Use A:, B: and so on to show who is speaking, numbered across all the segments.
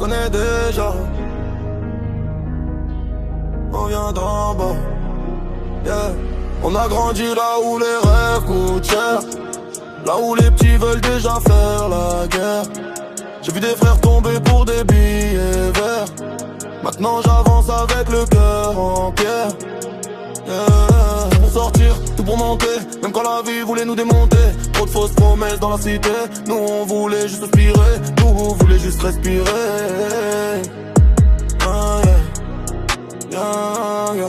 A: connaît déjà. On vient d'en bas, yeah. On a grandi là où les rêves coûtent cher, là où les petits veulent déjà faire la guerre. J'ai vu des frères tomber pour des billets verts. Maintenant j'avance avec le cœur en pierre, yeah. Tout pour sortir, tout pour monter, même quand la vie voulait nous démonter. Trop de fausses promesses dans la cité. Nous on voulait juste respirer, nous on voulait juste respirer, ah, yeah. Yeah, yeah.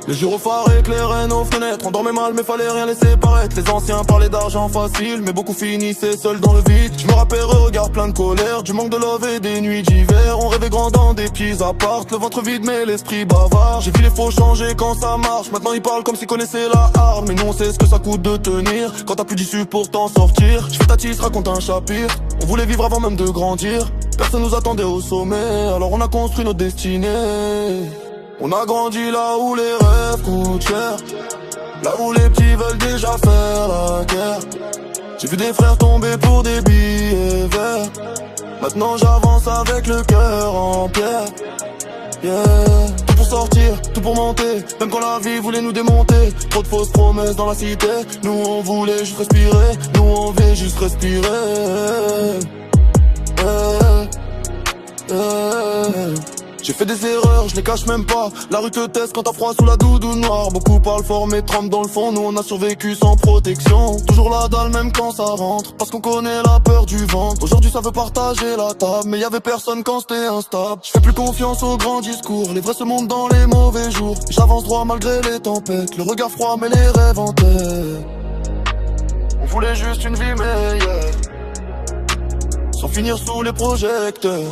A: Les gyrophares éclairaient nos fenêtres. On dormait mal mais fallait rien laisser paraître. Les anciens parlaient d'argent facile, mais beaucoup finissaient seuls dans le vide. Je me rappelle regard plein de colère, du manque de love et des nuits d'hiver. On rêvait grand dans des petits apparts, le ventre vide mais l'esprit bavard. J'ai vu les faux changer quand ça marche. Maintenant ils parlent comme s'ils connaissaient la arme, mais nous on sait ce que ça coûte de tenir quand t'as plus d'issue pour t'en sortir. Je fais ta tisse, raconte un chapitre. On voulait vivre avant même de grandir. Personne nous attendait au sommet, alors on a construit notre destinée. On a grandi là où les rêves coûtent cher, là où les petits veulent déjà faire la guerre. J'ai vu des frères tomber pour des billets verts. Maintenant j'avance avec le cœur en pierre, yeah. Tout pour sortir, tout pour monter, même quand la vie voulait nous démonter. Trop de fausses promesses dans la cité. Nous on voulait juste respirer, nous on veut juste respirer, yeah, yeah. J'ai fait des erreurs, je les cache même pas. La rue te teste quand t'as froid sous la doudoune noire. Beaucoup parlent fort mais trempent dans le fond. Nous on a survécu sans protection. Toujours la dalle même quand ça rentre, parce qu'on connaît la peur du ventre. Aujourd'hui ça veut partager la table, mais y'avait personne quand c'était instable. Je fais plus confiance aux grands discours, les vrais se montent dans les mauvais jours. J'avance droit malgré les tempêtes, le regard froid mais les rêves en tête. On voulait juste une vie meilleure, sans finir sous les projecteurs.